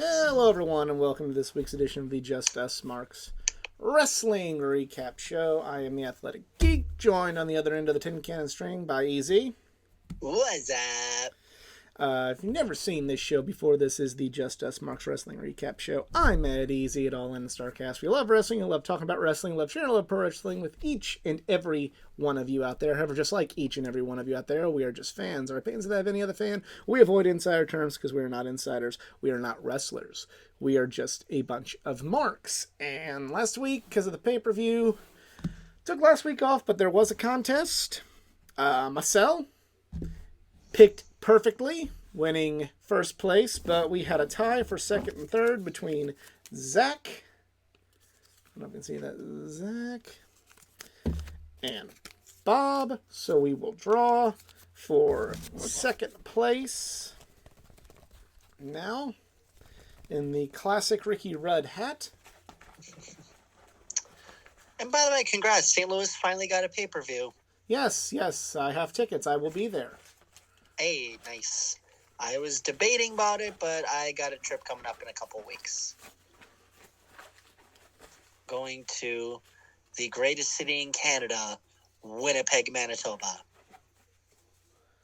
Hello, everyone, and welcome to this week's edition of the Just Us Marks Wrestling Recap Show. I am the Athletic Geek, joined on the other end of the tin cannon string by Easy. What's up? If you've never seen this show before, this is the Just Us Marks Wrestling Recap Show. I'm Ed Easy at All In Starcast. We love wrestling, we love talking about wrestling, we love sharing, we love pro wrestling with each and every one of you out there. However, just like each and every one of you out there, we are just fans. Our opinions that have any other fan, we avoid insider terms because we are not insiders. We are not wrestlers. We are just a bunch of marks. And last week, because of the pay-per-view, took last week off, but there was a contest. Marcel picked perfectly, winning first place, but we had a tie for second and third between Zach. I don't know if you can see that. Zach and Bob. So we will draw for second place now in the classic Ricky Rudd hat. And by the way, congrats. St. Louis finally got a pay-per-view. Yes, I have tickets. I will be there. Hey, nice. I was debating about it, but I got a trip coming up in a couple weeks. Going to the greatest city in Canada, Winnipeg, Manitoba.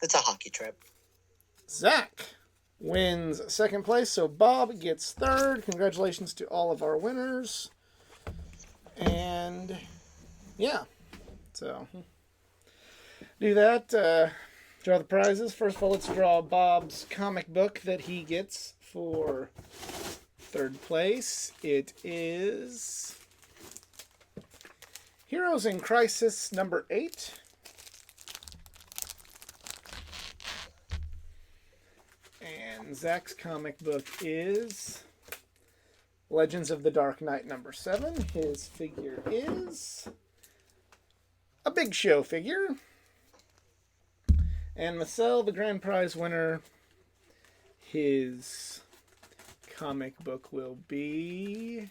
It's a hockey trip. Zach wins second place, so Bob gets third. Congratulations to all of our winners. And yeah, so do that. Draw the prizes. First of all, let's draw Bob's comic book that he gets for third place. It is Heroes in Crisis number 8. And Zach's comic book is Legends of the Dark Knight number 7. His figure is a Big Show figure. And Marcel, the grand prize winner, his comic book will be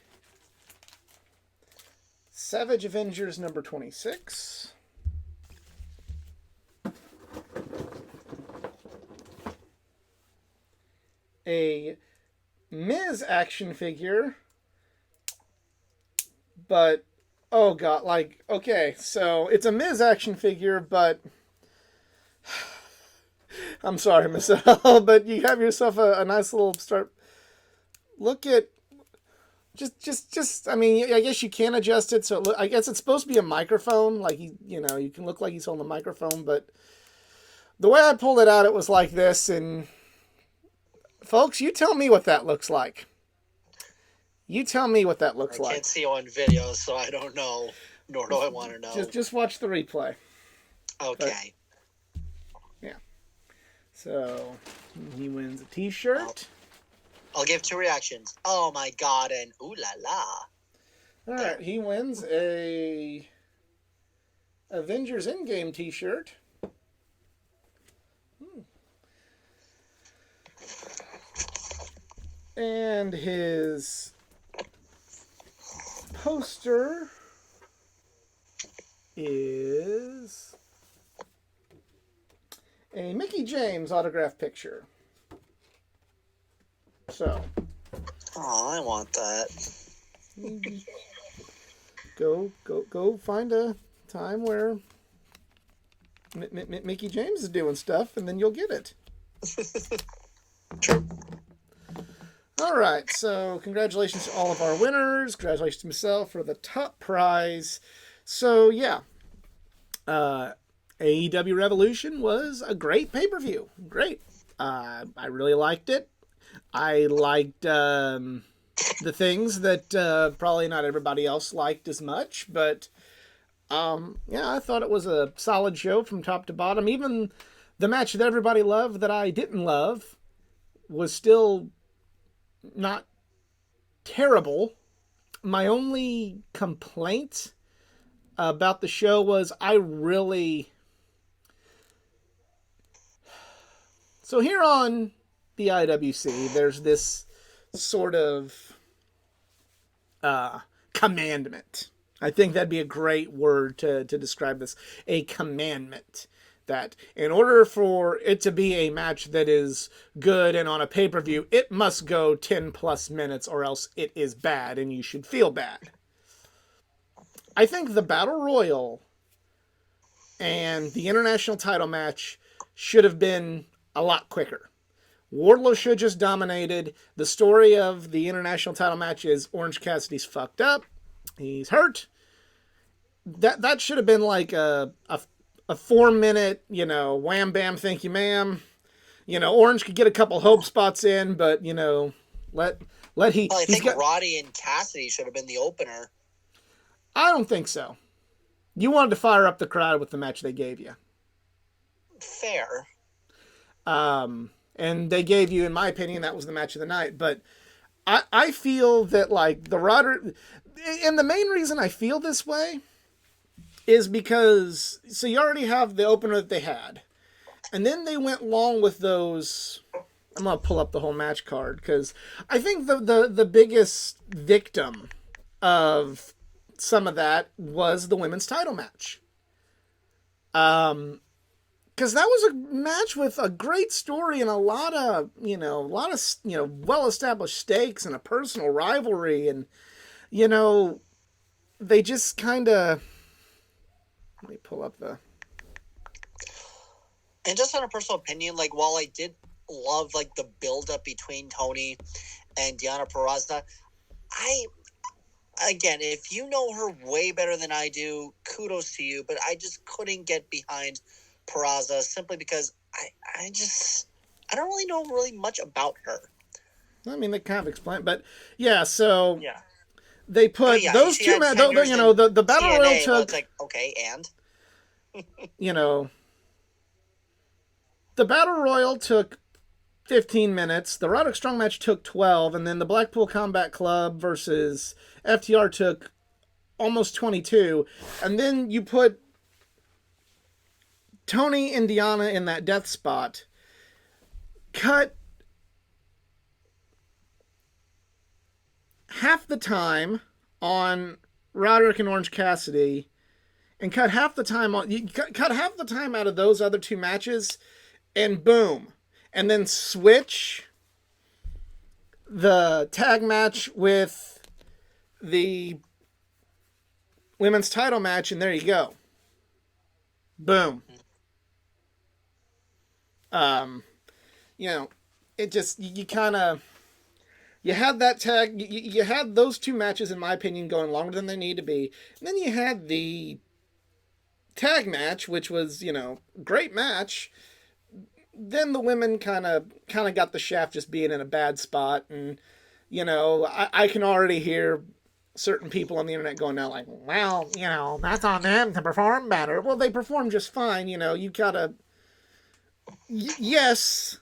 Savage Avengers number 26. A Miz action figure, but, oh god, like, okay, so it's a Miz action figure, but I'm sorry, Marcel, but you have yourself a nice little start. Look at, just. I mean, I guess you can adjust it. So I guess it's supposed to be a microphone. Like you can look like he's holding a microphone. But the way I pulled it out, it was like this. And folks, you tell me what that looks like. You tell me what that looks like. I can't see on video, so I don't know. Nor do I want to know. Just watch the replay. Okay. So he wins a T-shirt. I'll give 2 reactions. Oh my god, and ooh la la. All right, he wins a Avengers Endgame T-shirt. And his poster is a Mickey James autograph picture. So. Oh, I want that. Go find a time where Mickey James is doing stuff, and then you'll get it. True. All right, so congratulations to all of our winners. Congratulations to myself for the top prize. So, yeah. AEW Revolution was a great pay-per-view. Great. I really liked it. I liked the things that probably not everybody else liked as much. But, yeah, I thought it was a solid show from top to bottom. Even the match that everybody loved that I didn't love was still not terrible. My only complaint about the show was So here on the IWC, there's this sort of commandment. I think that'd be a great word to describe this. A commandment that in order for it to be a match that is good and on a pay-per-view, it must go 10 plus minutes or else it is bad and you should feel bad. I think the Battle Royal and the international title match should have been a lot quicker. Wardlow should have just dominated. The story of the international title match is Orange Cassidy's fucked up. He's hurt. That should have been like a 4-minute, wham bam, thank you ma'am. Orange could get a couple hope spots in, but let he. Well, I think Roddy and Cassidy should have been the opener. I don't think so. You wanted to fire up the crowd with the match they gave you. Fair. And they gave you, in my opinion, that was the match of the night. But I feel that like the Rodder, and the main reason I feel this way is because, so you already have the opener that they had. And then they went long with those. I'm going to pull up the whole match card because I think the biggest victim of some of that was the women's title match. Because that was a match with a great story and a lot of well-established stakes and a personal rivalry. And, they just kind of, let me pull up the. And just on a personal opinion, like, while I did love, like, the build-up between Tony and Deonna Purrazzo, again, if you know her way better than I do, kudos to you, but I just couldn't get behind Purrazzo simply because I don't really know really much about her. I mean, they kind of explain, but yeah, so yeah. They put those two men, the Battle TNA, Royal took, well, it's like, okay, and? The Battle Royal took 15 minutes, the Roderick Strong match took 12, and then the Blackpool Combat Club versus FTR took almost 22, and then you put Tony and Deonna in that death spot, cut half the time on Roderick and Orange Cassidy, and cut half the time out of those other two matches, and boom, and then switch the tag match with the women's title match, and there you go. Boom. It just, you kind of, you had that tag, you had those two matches, in my opinion, going longer than they need to be. And then you had the tag match, which was, great match. Then the women kind of got the shaft just being in a bad spot. And, I can already hear certain people on the internet going now like, well, that's on them to perform better. Well, they perform just fine. You gotta, yes,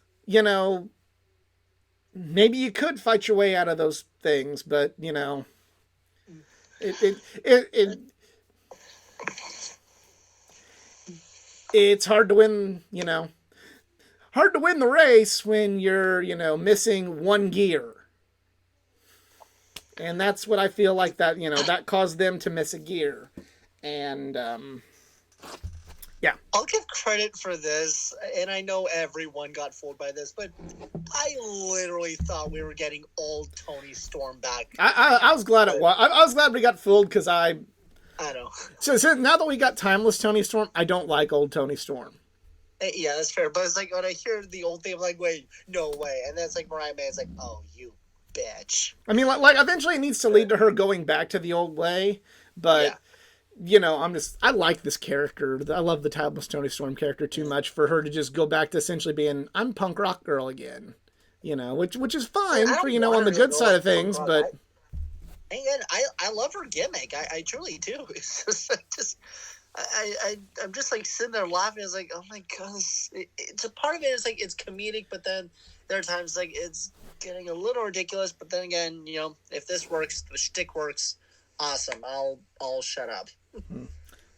maybe you could fight your way out of those things, but it's hard to win, hard to win the race when you're, missing one gear. And that's what I feel like that, that caused them to miss a gear. And, yeah. I'll give credit for this, and I know everyone got fooled by this, but I literally thought we were getting old Tony Storm back. I was glad it was. I was glad we got fooled because I know. So now that we got timeless Tony Storm, I don't like old Tony Storm. Yeah, that's fair. But it's like when I hear the old thing, I'm like, wait, no way. And then it's like Mariah May is like, oh, you bitch. I mean, like eventually it needs to lead to her going back to the old way, but I like this character. I love the timeless Tony Storm character too much for her to just go back to essentially being, I'm punk rock girl again, which is fine for, on the good side of things, but. And I love her gimmick. I truly do. It's just I'm just like sitting there laughing. It's like, oh my god, it's a part of it is like it's comedic, but then there are times like it's getting a little ridiculous. But then again, if this works, the shtick works, awesome. I'll shut up.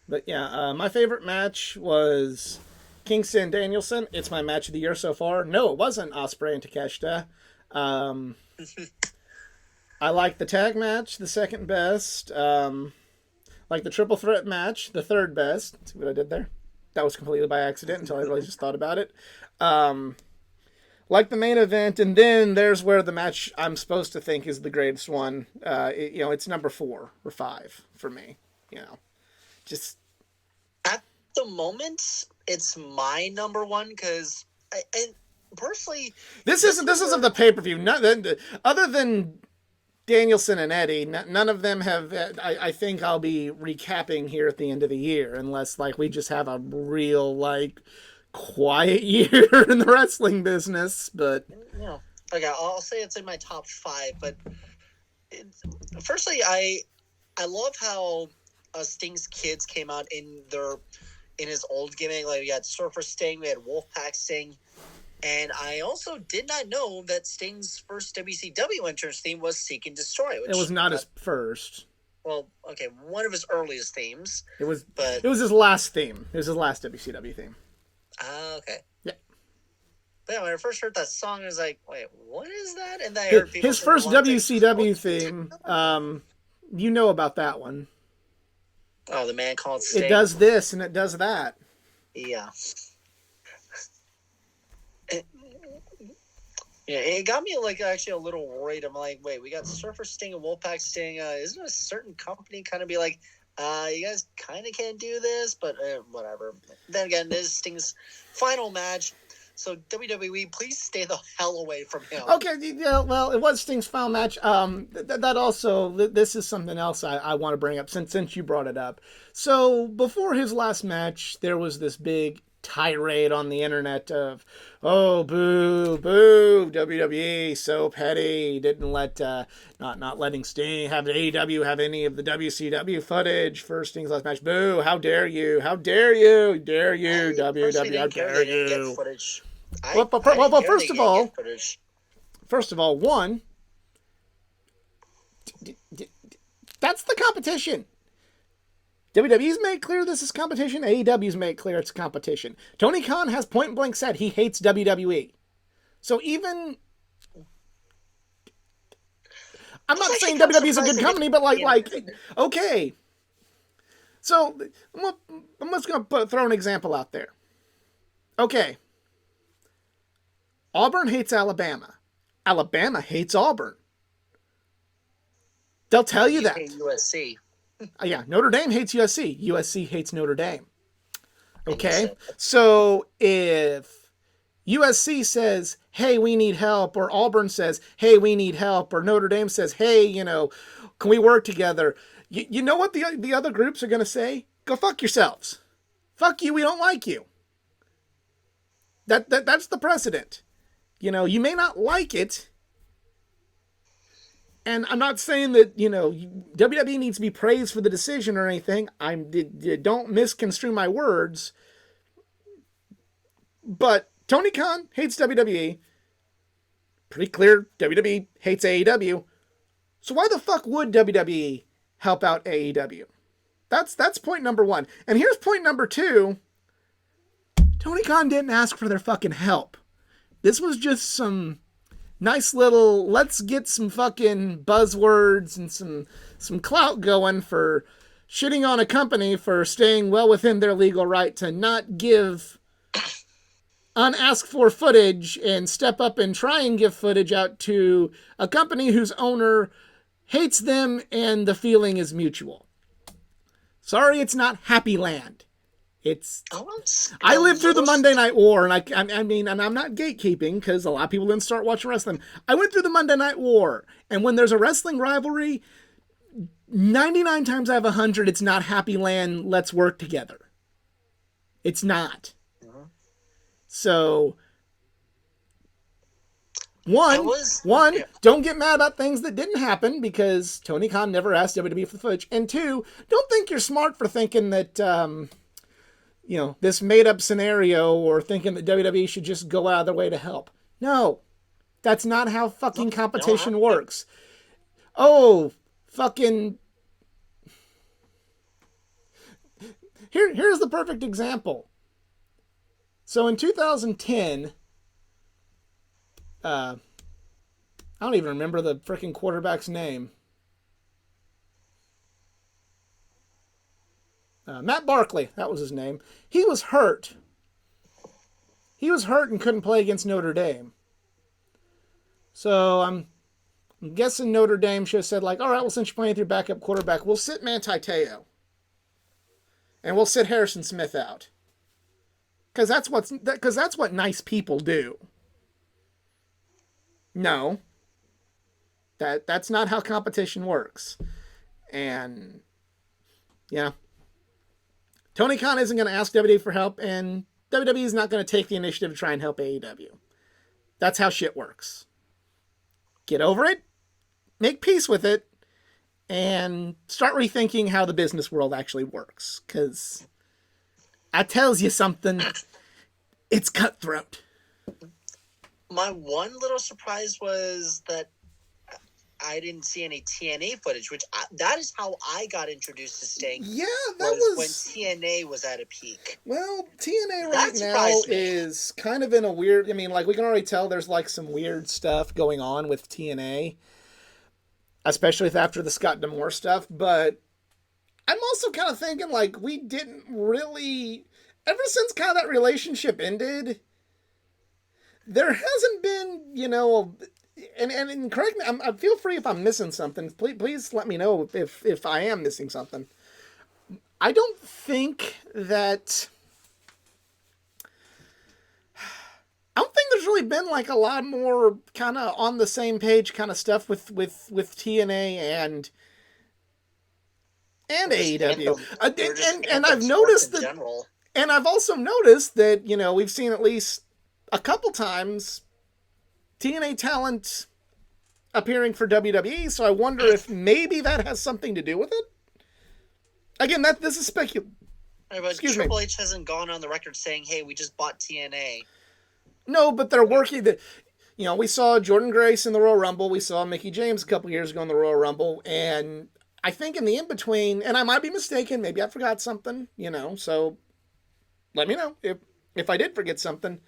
But yeah, my favorite match was Kingston Danielson. It's my match of the year so far. No, it wasn't Ospreay and Takeshita. I like the tag match, the second best. Like the triple threat match, the third best. See what I did there? that was completely by accident until I really just thought about it. Like the main event, and then there's where the match I'm supposed to think is the greatest one. It's number 4 or 5 for me. Just at the moment, it's my number one because I personally this isn't the pay-per-view. Other than Danielson and Eddie, none of them have. I think I'll be recapping here at the end of the year, unless like we just have a real like quiet year in the wrestling business. But okay, I'll say it's in my top 5. But firstly, I love how Sting's kids came out in his old gimmick. Like we had Surfer Sting, we had Wolfpack Sting. And I also did not know that Sting's first WCW entrance theme was Seek and Destroy. It was not his first. Well, okay, one of his earliest themes. It was his last theme. It was his last WCW theme. Okay. Yeah. But yeah, when I first heard that song, I was like, wait, what is that? And then I heard people his first WCW theme, you know about that one. Oh, The Man Called Sting. It does this and it does that. Yeah. It got me like actually a little worried. I'm like, wait, we got Surfer Sting and Wolfpack Sting. Isn't a certain company kind of be like, you guys kind of can't do this, but whatever. Then again, this is Sting's final match. So WWE, please stay the hell away from him. Okay, yeah, well, it was Sting's final match. That also, this is something else I want to bring up since you brought it up. So before his last match, there was this big tirade on the internet of, oh, boo, WWE, so petty, didn't let, not letting Sting have AEW have any of the WCW footage for Sting's last match. Boo, how dare you, WWE, how dare you. Well, first of all, one, that's the competition. WWE's made clear this is competition. AEW's made clear it's competition. Tony Khan has point blank said he hates WWE. So even... I'm not saying WWE's a good company, but okay. So I'm just going to throw an example out there. Okay. Auburn hates Alabama. Alabama hates Auburn. They'll tell you that. USC. Yeah, Notre Dame hates USC. USC hates Notre Dame. Okay? So if USC says, hey, we need help, or Auburn says, hey, we need help, or Notre Dame says, hey, can we work together? You know what the other groups are going to say? Go fuck yourselves. Fuck you, we don't like you. That's the precedent. You may not like it, and I'm not saying that, WWE needs to be praised for the decision or anything. Don't misconstrue my words. But Tony Khan hates WWE. Pretty clear WWE hates AEW. So why the fuck would WWE help out AEW? That's point number 1. And here's point number 2. Tony Khan didn't ask for their fucking help. This was just some nice little, let's get some fucking buzzwords and some clout going for shitting on a company for staying well within their legal right to not give unasked for footage and step up and try and give footage out to a company whose owner hates them and the feeling is mutual. Sorry, it's not Happy Land. I lived through the Monday Night War, and I mean, and I'm not gatekeeping because a lot of people didn't start watching wrestling. I went through the Monday Night War, and when there's a wrestling rivalry, 99 times out of 100, it's not Happy Land, let's work together. It's not. Uh-huh. So, one, don't get mad about things that didn't happen because Tony Khan never asked WWE for the footage. And 2, don't think you're smart for thinking that, this made-up scenario or thinking that WWE should just go out of their way to help. No, that's not how fucking competition works. Oh, fucking... Here's the perfect example. So in 2010, I don't even remember the freaking quarterback's name. Matt Barkley, that was his name. He was hurt. He was hurt and couldn't play against Notre Dame. So I'm guessing Notre Dame should have said, like, all right, well, since you're playing with your backup quarterback, we'll sit Manti Te'o. And we'll sit Harrison Smith out. Because that's what nice people do. No. That's not how competition works. And, yeah. Tony Khan isn't going to ask WWE for help, and WWE is not going to take the initiative to try and help AEW. That's how shit works. Get over it, make peace with it, and start rethinking how the business world actually works. Because I tells you something, it's cutthroat. My one little surprise was that I didn't see any TNA footage, that is how I got introduced to Sting. Yeah, that was when TNA was at a peak. Well, TNA right now is kind of in a weird. I mean, like we can already tell there's like some weird stuff going on with TNA, especially after the Scott D'Amore stuff. But I'm also kind of thinking like we didn't really, ever since kind of that relationship ended, there hasn't been, you know. And correct me, I feel free if I'm missing something. Please let me know if I am missing something. I don't think there's really been like a lot more kind of on the same page kind of stuff with TNA and AEW. And I've noticed that, and I've also noticed that, you know, we've seen at least a couple times TNA talent appearing for WWE, so I wonder if maybe that has something to do with it. Again, this is speculation. Right, but Triple H hasn't gone on the record saying, "Hey, we just bought TNA." No, but they're working. You know, we saw Jordan Grace in the Royal Rumble. We saw Mickie James a couple years ago in the Royal Rumble, and I think in the in between, and I might be mistaken. Maybe I forgot something. You know, so let me know if I did forget something.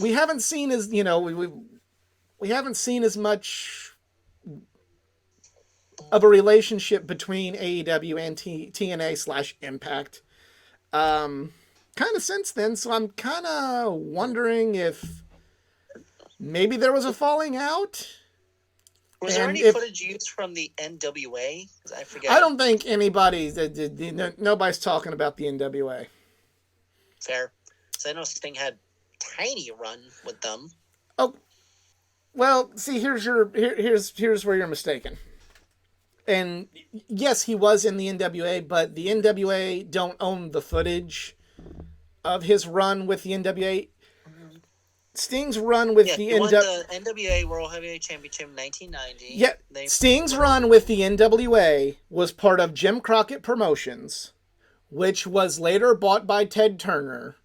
We haven't seen as, you know, we haven't seen as much of a relationship between AEW and TNA / Impact kind of since then. So I'm kind of wondering if maybe there was a falling out. Was there any footage used from the NWA? I forget. I don't think nobody's talking about the NWA. Fair. So I know Sting had tiny run with them. Oh, well, see, here's where you're mistaken. And yes, he was in the NWA, but the NWA don't own the footage of his run with the NWA. Sting's run with the NWA World Heavyweight Championship in 1990. Yeah, Sting's run with the NWA was part of Jim Crockett Promotions, which was later bought by Ted Turner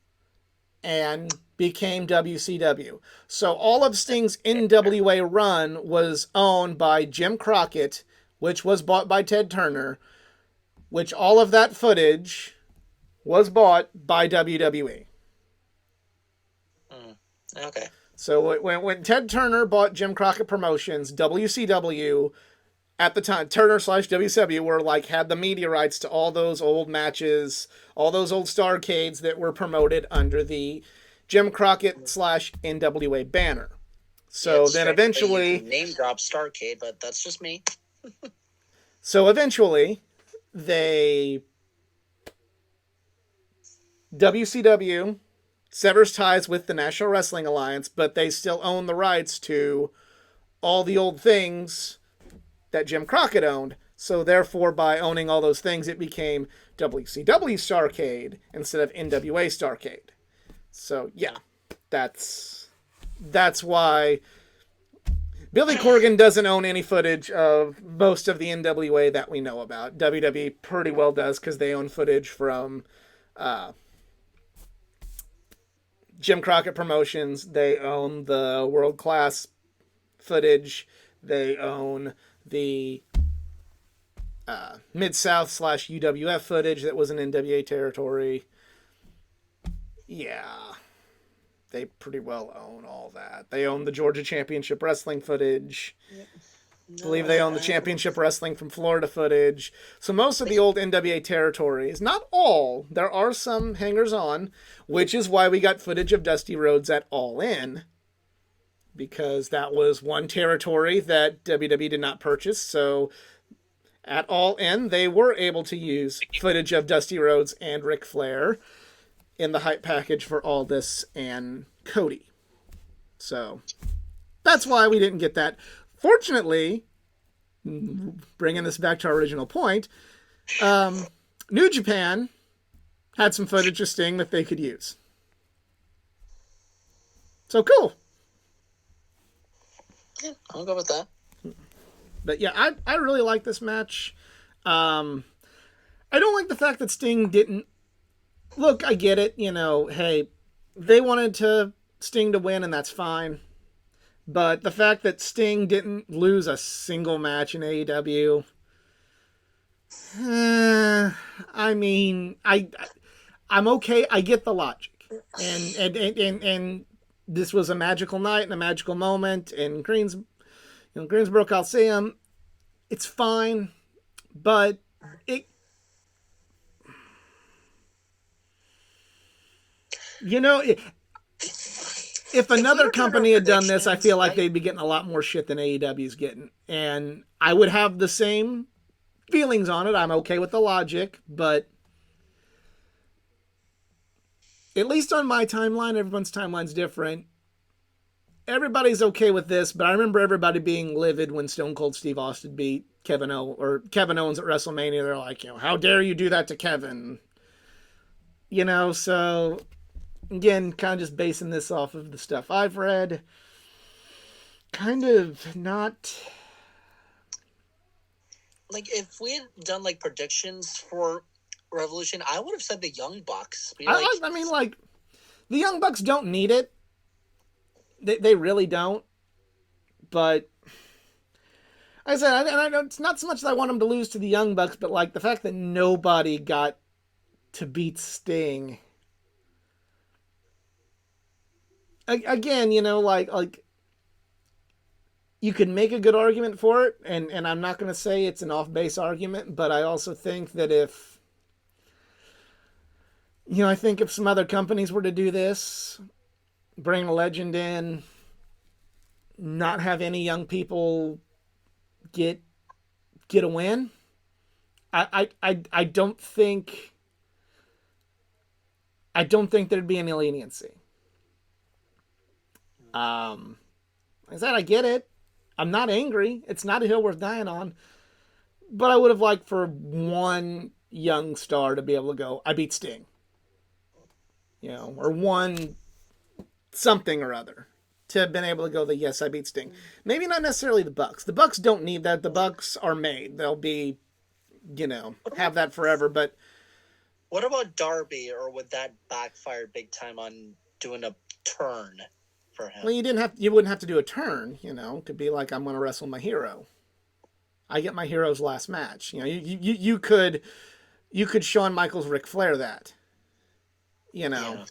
and became WCW. So all of Sting's NWA run was owned by Jim Crockett, which was bought by Ted Turner, which all of that footage was bought by WWE. Okay. So when Ted Turner bought Jim Crockett Promotions, WCW at the time, Turner / WCW were like had the media rights to all those old matches, all those old Starrcades that were promoted under the Jim Crockett / NWA banner. So then eventually name drop Starrcade, but that's just me. So eventually WCW severs ties with the National Wrestling Alliance, but they still own the rights to all the old things that Jim Crockett owned. So therefore, by owning all those things, it became WCW Starrcade instead of NWA Starrcade. So yeah, that's why Billy Corgan doesn't own any footage of most of the NWA that we know about. WWE pretty well does because they own footage from Jim Crockett Promotions. They own the World Class footage. They own the Mid-South / UWF footage that was in NWA territory. Yeah, they pretty well own all that. They own the Georgia Championship Wrestling footage. Yep. I No, believe they own the Championship Wrestling from Florida footage. So most of the old NWA territories, not all, there are some hangers on, which is why we got footage of Dusty Rhodes at All In, because that was one territory that WWE did not purchase. So at All In, they were able to use footage of Dusty Rhodes and Ric Flair in the hype package for Aldis and Cody. So that's why we didn't get that. Fortunately, bringing this back to our original point, New Japan had some footage of Sting that they could use. So cool. Yeah, I'll go with that. But yeah, I really like this match. I don't like the fact that Sting didn't... Look, I get it. Hey, they wanted Sting to win, and that's fine. But the fact that Sting didn't lose a single match in AEW, I mean, I'm okay. I get the logic, and this was a magical night and a magical moment in Greensboro Coliseum. It's fine, but it. If another company had done this, I feel like they'd be getting a lot more shit than AEW's getting. And I would have the same feelings on it. I'm okay with the logic, but at least on my timeline, everyone's timeline's different. Everybody's okay with this, but I remember everybody being livid when Stone Cold Steve Austin beat Kevin Owens at WrestleMania. They're like, how dare you do that to Kevin? So... Again, kind of just basing this off of the stuff I've read. Kind of not... Like, if we had done, predictions for Revolution, I would have said the Young Bucks. I mean, the Young Bucks don't need it. They really don't. But... Like I said, I know it's not so much that I want them to lose to the Young Bucks, but, the fact that nobody got to beat Sting... Again, you could make a good argument for it, and I'm not going to say it's an off-base argument, but I also think that if some other companies were to do this, bring a legend in, not have any young people get a win, I don't think there'd be any leniency. Like I said, I get it. I'm not angry. It's not a hill worth dying on. But I would have liked for one young star to be able to go, I beat Sting. Or one something or other. To have been able to go, yes, I beat Sting. Maybe not necessarily the Bucks. The Bucks don't need that. The Bucks are made. They'll be, have that forever. But what about Darby, or would that backfire big time on doing a turn? Well, you wouldn't have to do a turn, It could be like, I'm going to wrestle my hero. I get my hero's last match. You could Shawn Michaels Ric Flair that. Yeah.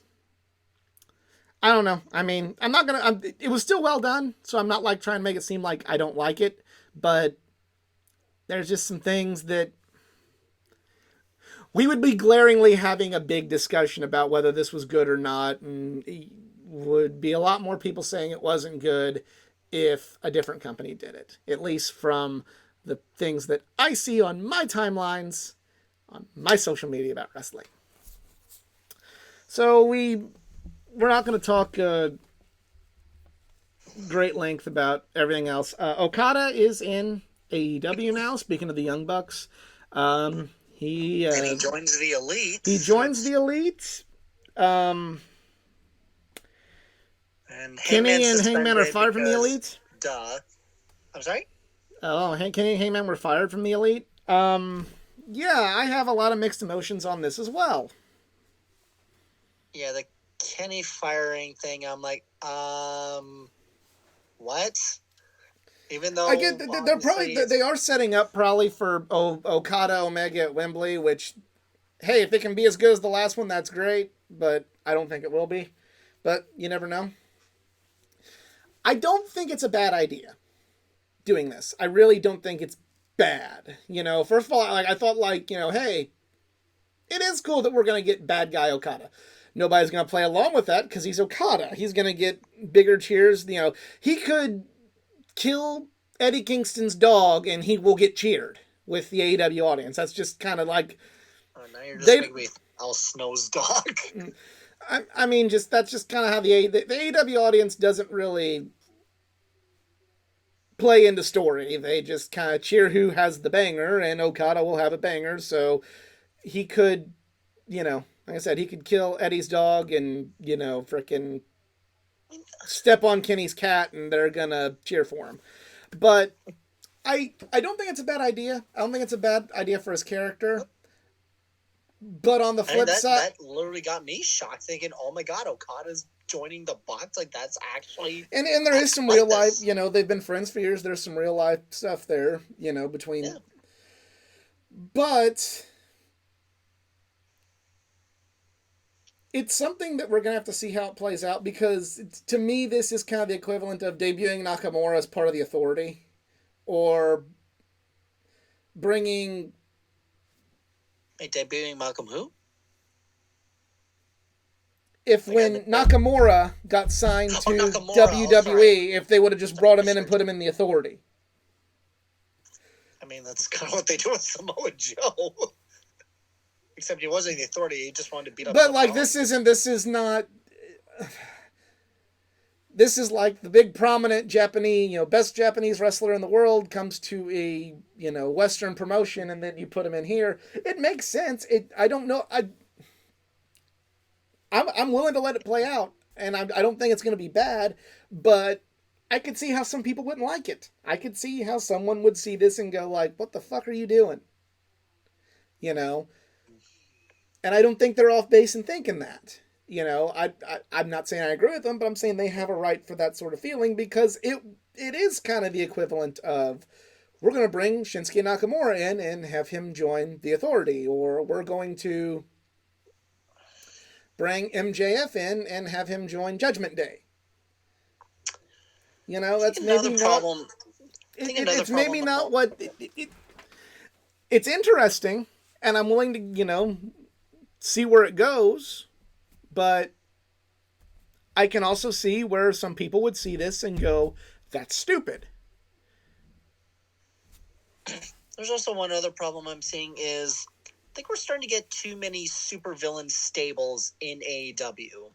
I don't know. I mean, I'm not going to... It was still well done, so I'm not trying to make it seem like I don't like it, but there's just some things that we would be glaringly having a big discussion about whether this was good or not, and would be a lot more people saying it wasn't good if a different company did it. At least from the things that I see on my timelines, on my social media about wrestling. So we're not going to talk great length about everything else. Okada is in AEW now, speaking of the Young Bucks. And he joins the Elite. He joins the Elite. And Kenny and Hangman are fired from the Elite? Duh. I'm sorry? Oh, Kenny and Hangman were fired from the Elite? Yeah, I have a lot of mixed emotions on this as well. Yeah, the Kenny firing thing, I'm like, what? Even though... I get, they are setting up probably for Okada Omega at Wembley, which, hey, if it can be as good as the last one, that's great, but I don't think it will be. But you never know. I don't think it's a bad idea. doing this. I really don't think it's bad. First of all, I thought hey, it is cool that we're gonna get bad guy Okada. Nobody's gonna play along with that because he's Okada. He's gonna get bigger cheers. He could kill Eddie Kingston's dog and he will get cheered with the AEW audience. That's just kind of like. Oh, now you're just making me Al Snow's dog. I mean, that's just kind of how the AEW audience doesn't really play into story. They just kind of cheer who has the banger, and Okada will have a banger, so he could, like I said, he could kill Eddie's dog and, frickin' step on Kenny's cat, and they're gonna cheer for him. But I don't think it's a bad idea. I don't think it's a bad idea for his character. But on the flip side, that literally got me shocked, thinking, "Oh my God, Okada's joining the Bucks! Like that's actually." And there is some real life. They've been friends for years. There's some real life stuff there. Between. Yeah. But it's something that we're gonna have to see how it plays out, because to me this is kind of the equivalent of debuting Nakamura as part of the Authority, or bringing. Wait, debuting Malcolm who? When Nakamura got signed to WWE, if they would have just brought him in and put him in the Authority. I mean, that's kind of what they do with Samoa Joe. Except he wasn't in the Authority; he just wanted to beat up. But this is like the big prominent Japanese, best Japanese wrestler in the world comes to a, Western promotion, and then you put him in here. It makes sense. I don't know. I'm willing to let it play out, and I don't think it's going to be bad, but I could see how some people wouldn't like it. I could see how someone would see this and go like, what the fuck are you doing? And I don't think they're off base in thinking that. I'm not saying I agree with them, but I'm saying they have a right for that sort of feeling, because it is kind of the equivalent of, we're going to bring Shinsuke Nakamura in and have him join the Authority, or we're going to bring MJF in and have him join Judgment Day. That's maybe not. It's maybe not what it's interesting, and I'm willing to see where it goes. But I can also see where some people would see this and go, that's stupid. There's also one other problem I'm seeing is, I think we're starting to get too many supervillain stables in AEW.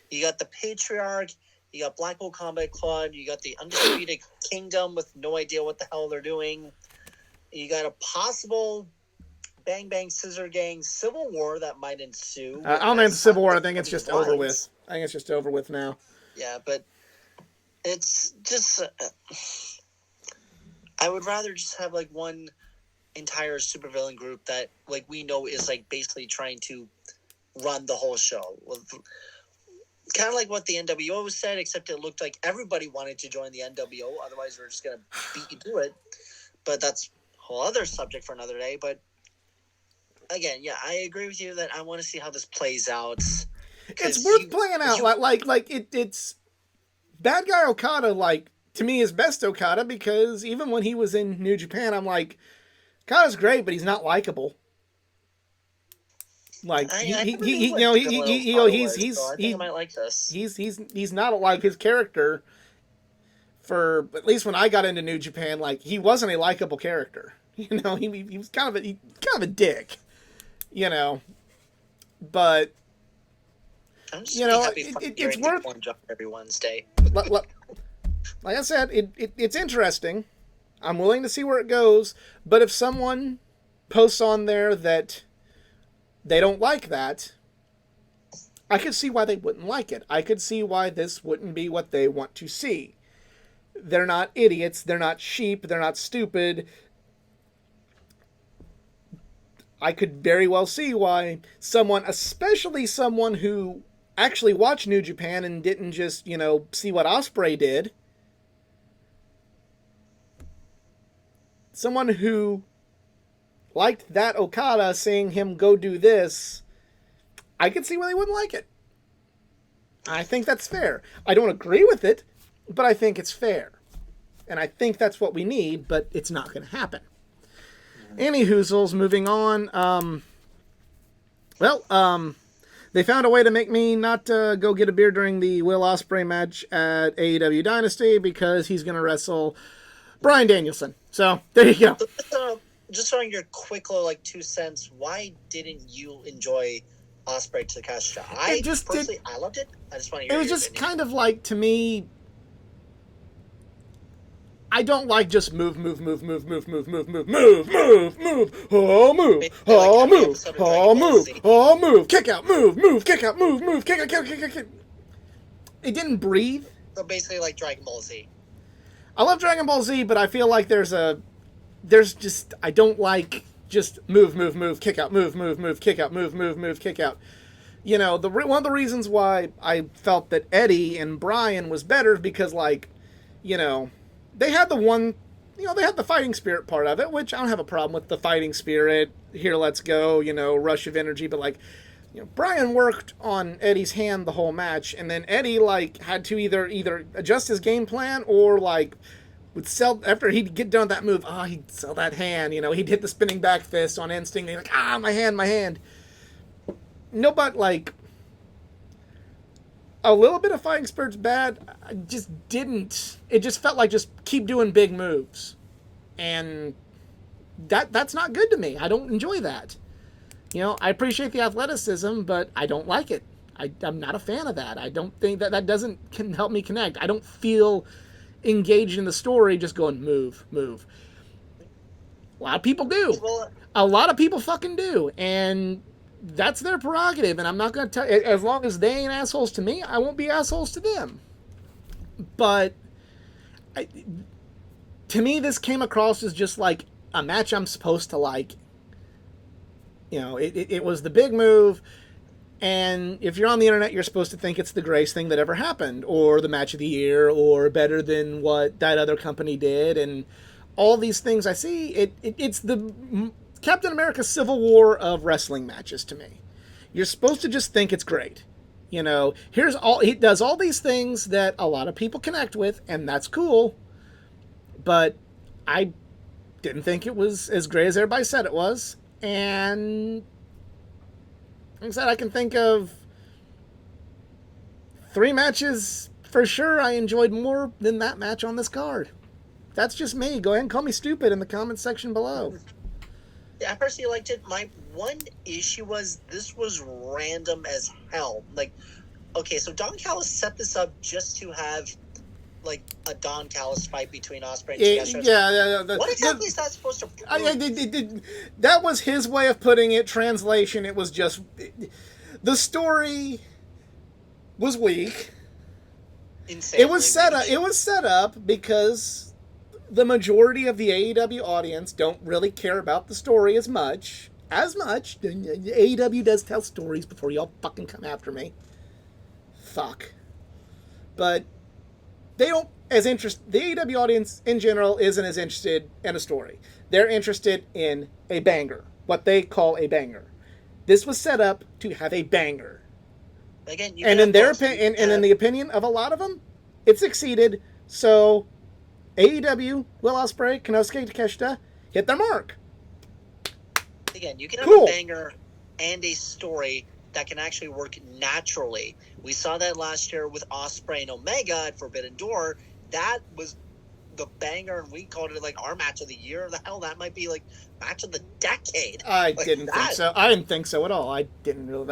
You got the Patriarch, you got Blackpool Combat Club, you got the Undisputed Kingdom with no idea what the hell they're doing. You got a possible Bang Bang Scissor Gang Civil War that might ensue. I don't think it's Civil War. I think it's just over with. I think it's just over with now. Yeah, but it's just. I would rather just have like one entire supervillain group that like we know is like basically trying to run the whole show. Kind of like what the NWO said, except it looked like everybody wanted to join the NWO. Otherwise, we're just gonna beat you to it. But that's a whole other subject for another day. But again, yeah, I agree with you that I want to see how this plays out. It's worth playing out. It's bad guy Okada. Like, to me, is best Okada, because even when he was in New Japan, I'm like, Okada's great, but he's not likable. Like he's not like his character. For at least when I got into New Japan, like he wasn't a likable character. He was kind of a dick. But it's worth every Wednesday. Like I said, it's interesting. I'm willing to see where it goes. But if someone posts on there that they don't like that, I could see why they wouldn't like it. I could see why this wouldn't be what they want to see. They're not idiots. They're not sheep. They're not stupid. I could very well see why someone, especially someone who actually watched New Japan and didn't just, see what Ospreay did. Someone who liked that Okada, seeing him go do this, I could see why they wouldn't like it. I think that's fair. I don't agree with it, but I think it's fair. And I think that's what we need, but it's not going to happen. Any Hoozles, moving on. They found a way to make me not go get a beer during the Will Ospreay match at AEW Dynasty because he's going to wrestle Bryan Danielson. So, there you go. Just on your quick little, 2 cents, why didn't you enjoy Ospreay Takeshita? I loved it. I just want to hear it was just opinion. Kind of like, to me, I don't like just move, oh, move, kick out, move, kick out, move, kick out. It didn't breathe. So basically like Dragon Ball Z. I love Dragon Ball Z, but I feel like I don't like just move, kick out, move, kick out, move, kick out. You know, one of the reasons why I felt that Eddie and Bryan was better because, they had they had the fighting spirit part of it, which I don't have a problem with the fighting spirit. Here, let's go, rush of energy. But, Bryan worked on Eddie's hand the whole match, and then Eddie, had to either adjust his game plan or, would sell, after he'd get done with that move, he'd sell that hand, he'd hit the spinning back fist on instinct, and he'd my hand. No, but, a little bit of fighting spirit's bad. I just didn't. It just felt like just keep doing big moves. And that's not good to me. I don't enjoy that. I appreciate the athleticism, but I don't like it. I'm not a fan of that. I don't think that doesn't help me connect. I don't feel engaged in the story just going move. A lot of people do. A lot of people fucking do. And that's their prerogative, and I'm not going to tell. As long as they ain't assholes to me, I won't be assholes to them. But to me, this came across as just like a match I'm supposed to like. It was the big move, and if you're on the internet, you're supposed to think it's the greatest thing that ever happened, or the match of the year, or better than what that other company did, and all these things I see. It's the Captain America Civil War of wrestling matches to me. You're supposed to just think it's great. He does all these things that a lot of people connect with, and that's cool. But I didn't think it was as great as everybody said it was. And like I said, I can think of 3 matches for sure I enjoyed more than that match on this card. That's just me. Go ahead and call me stupid in the comments section below. Yeah, I personally liked it. My one issue was this was random as hell. Okay, so Don Callis set this up just to have a Don Callis fight between Ospreay and Takeshita. Yeah. What exactly is that supposed to prove? That was his way of putting it. Translation, it was just the story was weak. Insanely It was set up because the majority of the AEW audience don't really care about the story as much. AEW does tell stories before y'all fucking come after me. Fuck. But they don't the AEW audience in general isn't as interested in a story. They're interested in a banger. What they call a banger. This was set up to have a banger. Again, and in their opinion, and in the opinion of a lot of them, it succeeded. So AEW, Will Ospreay, Konosuke Takeshita hit their mark. Again, you can have a banger and a story that can actually work naturally. We saw that last year with Ospreay and Omega at Forbidden Door. That was the banger, and we called it our match of the year. The hell, that might be match of the decade. I didn't think so. I didn't think so at all. I didn't really.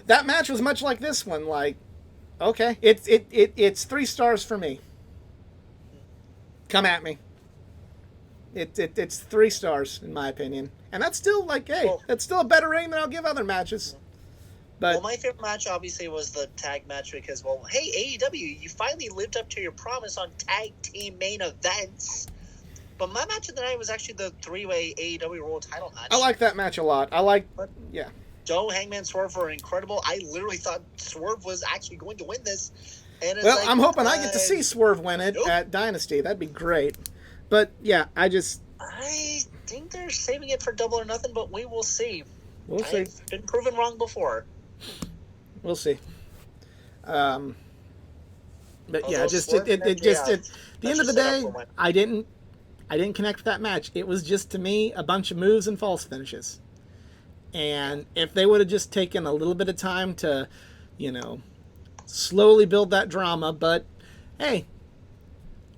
That match was much like this one. Okay, it's 3 stars for me. Come at me. It's 3 stars in my opinion, and that's still that's still a better rating than I'll give other matches. But my favorite match obviously was the tag match because hey AEW, you finally lived up to your promise on tag team main events. But my match of the night was actually the 3-way AEW World Title match. I like that match a lot. Joe, Hangman, Swerve were incredible. I literally thought Swerve was actually going to win this. And I'm hoping I get to see Swerve win it at Dynasty. That'd be great. But yeah, I think they're saving it for Double or Nothing, but we will see. We'll see. I've been proven wrong before. We'll see. But yeah, Although just Swerve and just MJF, at the that's end of the just set up day, for when. I didn't connect with that match. It was just to me a bunch of moves and false finishes. Yeah. And if they would have just taken a little bit of time to, you know, slowly build that drama, but hey,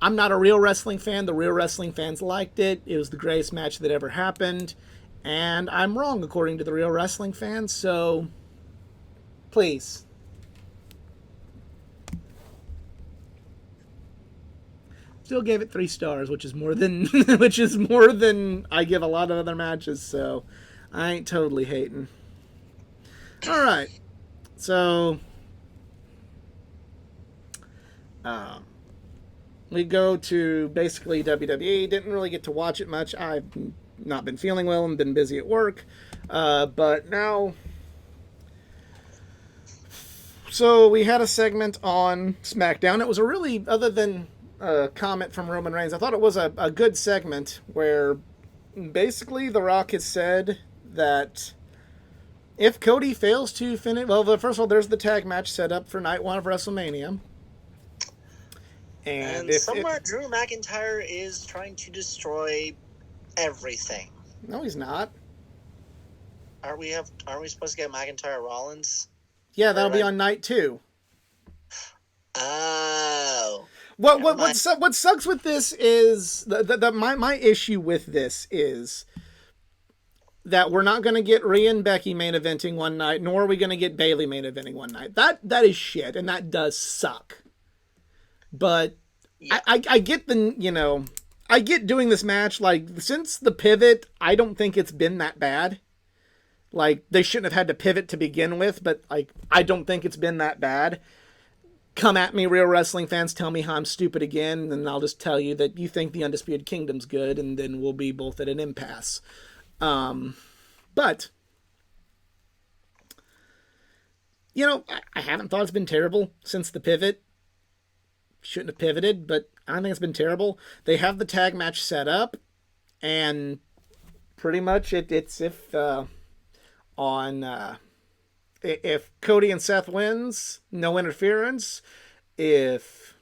I'm not a real wrestling fan. The real wrestling fans liked it. It was the greatest match that ever happened. And I'm wrong according to the real wrestling fans, so please. Still gave it 3 stars, which is more than which is more than I give a lot of other matches, so I ain't totally hating. All right. So um, we go to basically WWE. Didn't really get to watch it much. I've not been feeling well and been busy at work. But now, so we had a segment on SmackDown. It was a really, other than a comment from Roman Reigns, I thought it was a good segment where basically The Rock has said that if Cody fails to finish, well, first of all, there's the tag match set up for night 1 of WrestleMania. And if somewhere Drew McIntyre is trying to destroy everything. No, he's not. Aren't we supposed to get McIntyre Rollins? Yeah, that'll be on night 2. Oh. What sucks with this is my issue with this is that we're not going to get Rhea and Becky main eventing one night, nor are we going to get Bayley main eventing one night. That is shit, and that does suck. But yeah. I get I get doing this match. Like, since the pivot, I don't think it's been that bad. Like, they shouldn't have had to pivot to begin with, but like, I don't think it's been that bad. Come at me, real wrestling fans, tell me how I'm stupid again, and I'll just tell you that you think the Undisputed Kingdom's good, and then we'll be both at an impasse. But I haven't thought it's been terrible since the pivot. Shouldn't have pivoted, but I don't think it's been terrible. They have the tag match set up, and pretty much it's if Cody and Seth wins, no interference. If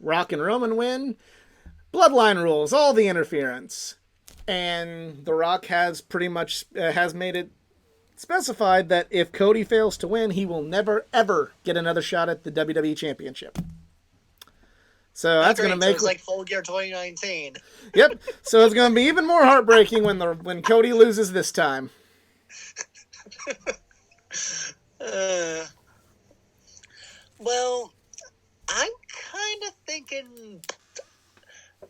Rock and Roman win, Bloodline rules, all the interference. And The Rock has pretty much has made it specified that if Cody fails to win, he will never, ever get another shot at the WWE Championship. So that's going to make it's like Full Gear 2019. Yep. So it's going to be even more heartbreaking when Cody loses this time. Well, I'm kind of thinking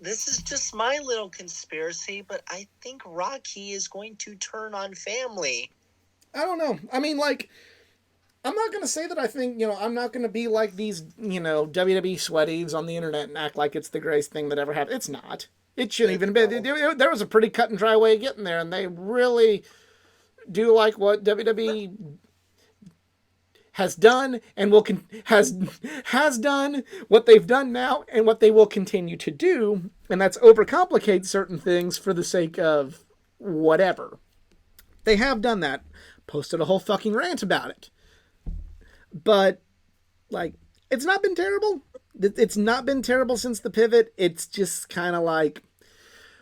this is just my little conspiracy, but I think Rocky is going to turn on family. I don't know. I mean, like, I'm not going to say that I think, I'm not going to be like these, WWE sweaties on the internet and act like it's the greatest thing that ever happened. It's not. It shouldn't even be. There was a pretty cut and dry way of getting there, and they really do like what WWE has done and has done, what they've done now, and what they will continue to do, and that's overcomplicate certain things for the sake of whatever. They have done that. Posted a whole fucking rant about it. But, like, it's not been terrible. It's not been terrible since the pivot. It's just kind of like,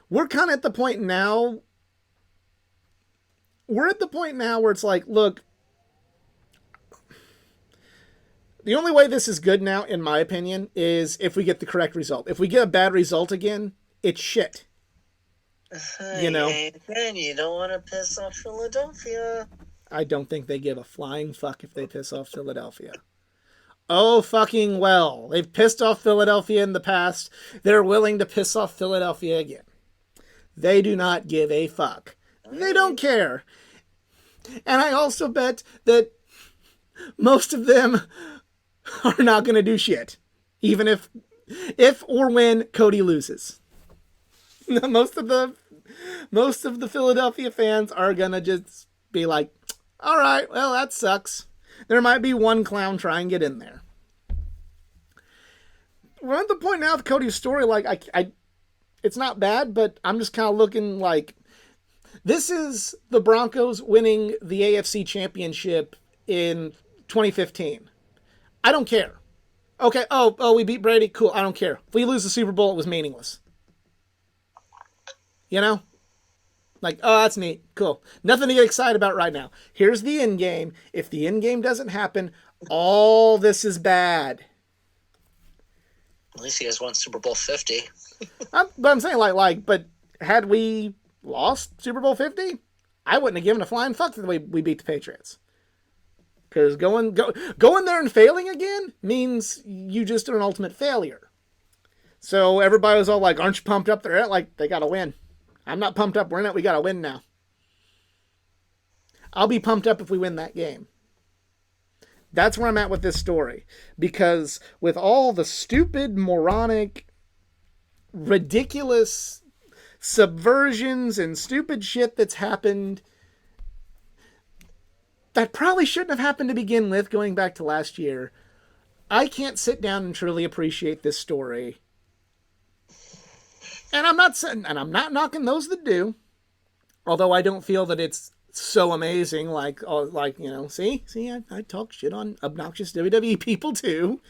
we're kind of at the point now. We're at the point now where it's like, look, the only way this is good now, in my opinion, is if we get the correct result. If we get a bad result again, it's shit. Man, you don't want to piss off Philadelphia. I don't think they give a flying fuck if they piss off Philadelphia. Oh, fucking well. They've pissed off Philadelphia in the past. They're willing to piss off Philadelphia again. They do not give a fuck. They don't care. And I also bet that most of them are not going to do shit. Even if or when Cody loses. Most of the Philadelphia fans are going to just be like, all right, well, that sucks. There might be one clown try and get in there. We're at the point now with Cody's story, like, it's not bad, but I'm just kind of looking like, this is the Broncos winning the AFC Championship in 2015. I don't care. Okay, oh, we beat Brady. Cool, I don't care. If we lose the Super Bowl, it was meaningless. You know? Like, oh, that's neat. Cool. Nothing to get excited about right now. Here's the end game. If the end game doesn't happen, all this is bad. At least you guys won Super Bowl 50. But I'm saying, but had we lost Super Bowl 50, I wouldn't have given a flying fuck that we beat the Patriots. Because going there and failing again means you just are an ultimate failure. So everybody was all like, aren't you pumped up? They're like, they got to win. I'm not pumped up. We're in it. We got to win now. I'll be pumped up if we win that game. That's where I'm at with this story. Because with all the stupid, moronic, ridiculous subversions and stupid shit that's happened that probably shouldn't have happened to begin with, going back to last year, I can't sit down and truly appreciate this story. And I'm not knocking those that do, although I don't feel that it's so amazing. See, I talk shit on obnoxious WWE people too.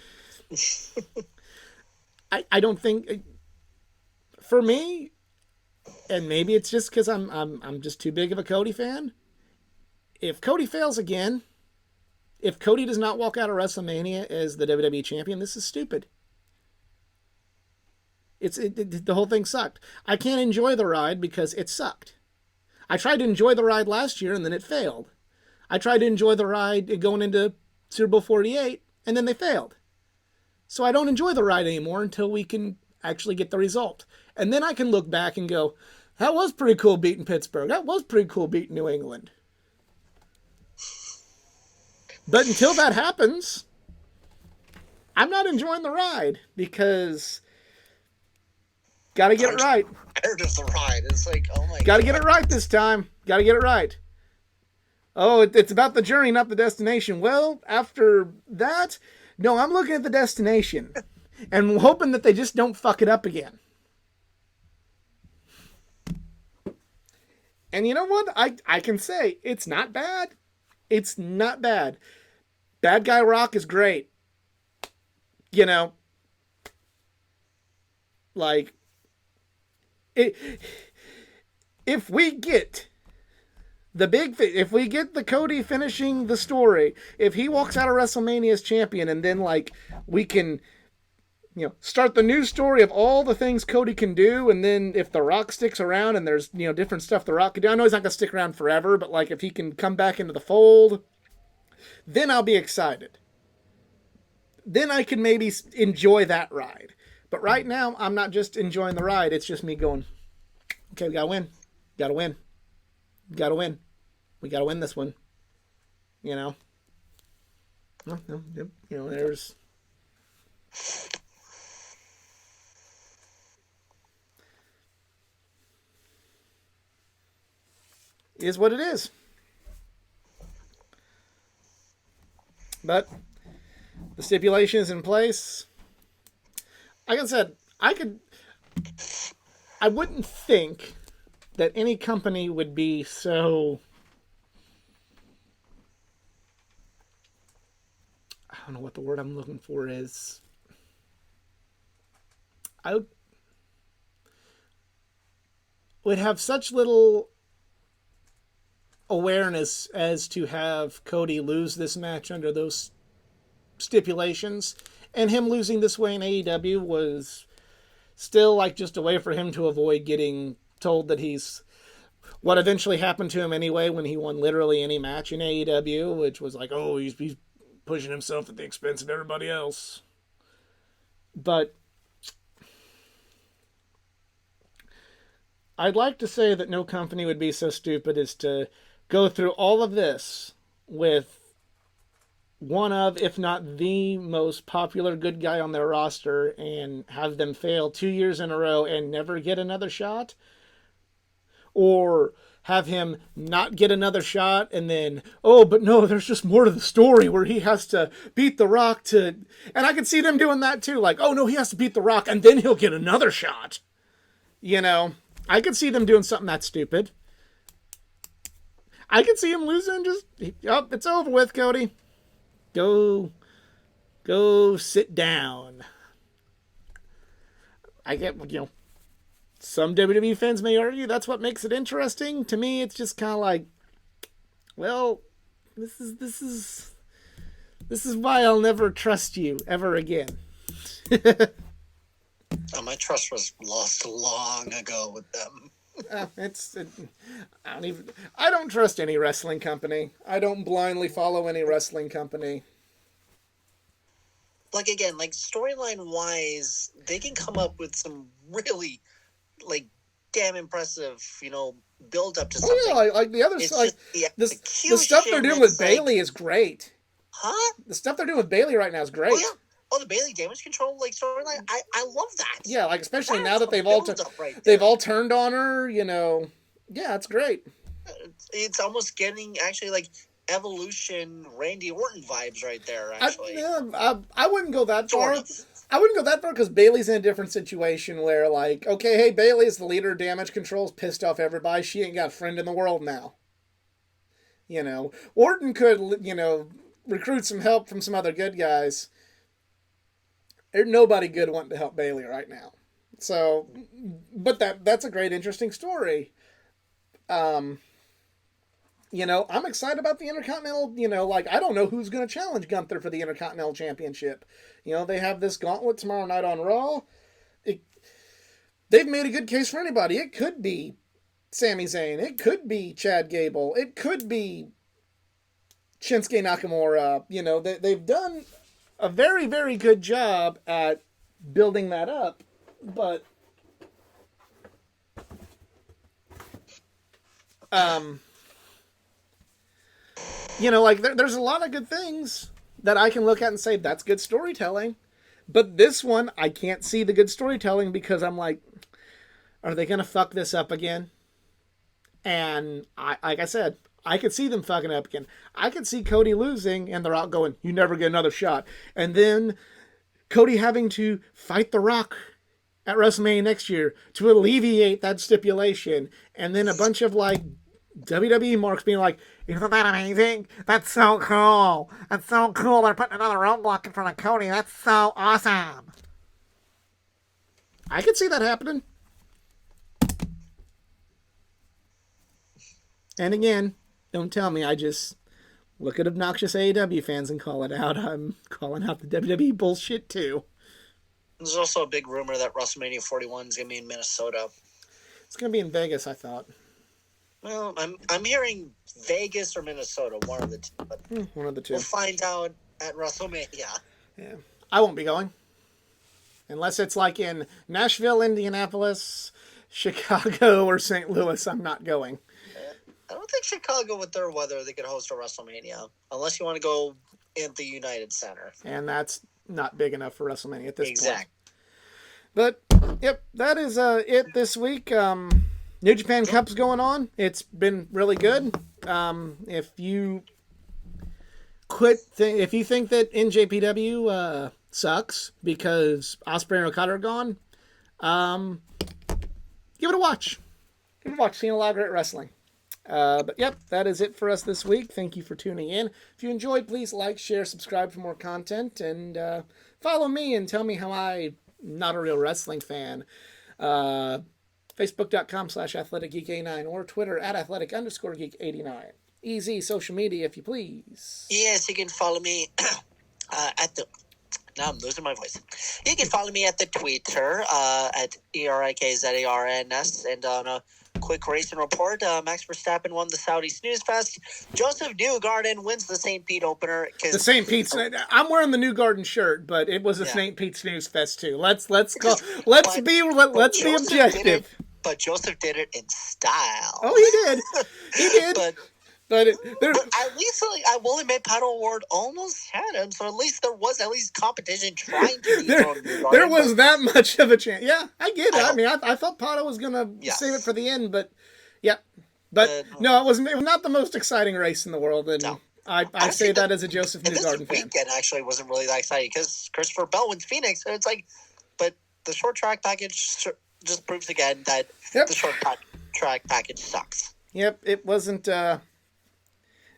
I don't think, for me, and maybe it's just because I'm just too big of a Cody fan. If Cody fails again, if Cody does not walk out of WrestleMania as the WWE champion, this is stupid. The whole thing sucked. I can't enjoy the ride because it sucked. I tried to enjoy the ride last year and then it failed. I tried to enjoy the ride going into Super Bowl 48 and then they failed. So I don't enjoy the ride anymore until we can actually get the result. And then I can look back and go, that was pretty cool beating Pittsburgh. That was pretty cool beating New England. But until that happens, I'm not enjoying the ride because got to get it right. Tired of the ride. It's like, oh my god. Got to get it right this time. Got to get it right. Oh, it's about the journey, not the destination. Well, after that, no, I'm looking at the destination and hoping that they just don't fuck it up again. And you know what? I can say it's not bad. It's not bad. Bad Guy Rock is great. You know, like, if we get if we get the Cody finishing the story, if he walks out of WrestleMania as champion, and then we can, start the new story of all the things Cody can do, and then if The Rock sticks around and there's, different stuff The Rock can do. I know he's not going to stick around forever, but if he can come back into the fold, then I'll be excited. Then I can maybe enjoy that ride. But right now, I'm not just enjoying the ride. It's just me going, okay, we got to win. Got to win. Got to win. We got to win this one. No, there's... Is what it is. But the stipulation is in place. Like I said, I wouldn't think that any company would be so, I don't know what the word I'm looking for is. I would have such little awareness as to have Cody lose this match under those stipulations, and him losing this way in AEW was still just a way for him to avoid getting told that he's what eventually happened to him anyway when he won literally any match in AEW, which was he's pushing himself at the expense of everybody else. But I'd like to say that no company would be so stupid as to go through all of this with one of, if not the most popular good guy on their roster and have them fail 2 years in a row and never get another shot. Or have him not get another shot and then, oh, but no, there's just more to the story where he has to beat The Rock to... And I could see them doing that too. Oh, no, he has to beat The Rock and then he'll get another shot. I could see them doing something that stupid. I could see him losing it's over with, Cody. Go sit down. I get, some WWE fans may argue that's what makes it interesting. To me, it's just kind of like, well, this is why I'll never trust you ever again. My trust was lost long ago with them. I don't trust any wrestling company. I don't blindly follow any wrestling company. Like, again, like, storyline wise, they can come up with some really, like, damn impressive, build up to something. Oh yeah, like the other side, the stuff they're doing with Bayley is great. Huh? The stuff they're doing with Bayley right now is great. Oh yeah. Oh, the Bayley damage control storyline. I love that. Yeah, like especially now that they've all turned on her. Yeah, it's great. It's almost getting actually like Evolution Randy Orton vibes right there. Actually, I wouldn't go that far. I wouldn't go that far because Bayley's in a different situation where, like, okay, hey, Bayley is the leader of Damage Control's pissed off everybody. She ain't got a friend in the world now. Orton could, recruit some help from some other good guys. There's nobody good wanting to help Bayley right now. So, but that's a great, interesting story. I'm excited about the Intercontinental, I don't know who's going to challenge Gunther for the Intercontinental Championship. They have this gauntlet tomorrow night on Raw. They've made a good case for anybody. It could be Sami Zayn. It could be Chad Gable. It could be Shinsuke Nakamura. They've done a very, very good job at building that up, but there's a lot of good things that I can look at and say that's good storytelling, but this one I can't see the good storytelling because I'm like, are they gonna fuck this up again? And like I said, I could see them fucking up again. I could see Cody losing and The Rock going, you never get another shot. And then Cody having to fight The Rock at WrestleMania next year to alleviate that stipulation. And then a bunch of, like, WWE marks being like, isn't that amazing? That's so cool. That's so cool. They're putting another roadblock in front of Cody. That's so awesome. I could see that happening. And again, don't tell me I just look at obnoxious AEW fans and call it out. I'm calling out the WWE bullshit too. There's also a big rumor that WrestleMania 41 is going to be in Minnesota. It's going to be in Vegas, I thought. Well, I'm hearing Vegas or Minnesota, one of the two. But one of the two. We'll find out at WrestleMania. Yeah, I won't be going. Unless it's like in Nashville, Indianapolis, Chicago, or St. Louis, I'm not going. I don't think Chicago, with their weather, they could host a WrestleMania. Unless you want to go in the United Center. And that's not big enough for WrestleMania at this point. But, yep, that is it this week. New Japan Cup's going on. It's been really good. If you if you think that NJPW sucks because Ospreay and Okada are gone, give it a watch. Give it a watch. Seeing a lot of great wrestling. But yep, that is it for us this week. Thank you for tuning in. If you enjoyed, please like, share, subscribe for more content, and follow me and tell me how I'm not a real wrestling fan. Facebook.com/AthleticGeek89 or Twitter @Athletic_Geek89. Easy social media, if you please. Yes, you can follow me at the... Now I'm losing my voice. You can follow me at the Twitter at ERIKZARNS, and on a quick racing report, Max Verstappen won the Saudi Snooze Fest. Joseph Newgarden wins the St. Pete opener. The St. Pete's. I'm wearing the Newgarden shirt, but it was a St. Pete Snooze Fest too. Let's be objective. But Joseph did it in style. Oh, he did. He did. But at least I will admit Paddle Award almost had him, so at least there was competition trying to there was that much of a chance. Yeah, I get it. I thought Pato was gonna save it for the end, but yeah. But no, it was not the most exciting race in the world, and no. I say that as a Joseph Newgarden fan. This weekend actually wasn't really that exciting because Christopher Bell wins Phoenix, and it's like, but the short track package just proves again that the short track package sucks. Yep, it wasn't.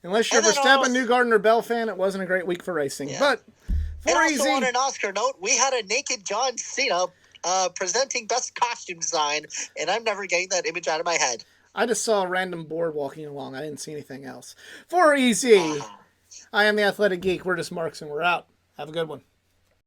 Unless you're And then Verstappen, also- Newgarden, or Bell fan, it wasn't a great week for racing. Yeah. But And for also on easy, an Oscar note, we had a naked John Cena presenting best costume design, and I'm never getting that image out of my head. I just saw a random board walking along. I didn't see anything else. For easy, I am the Athletic Geek. We're just Marks, and we're out. Have a good one.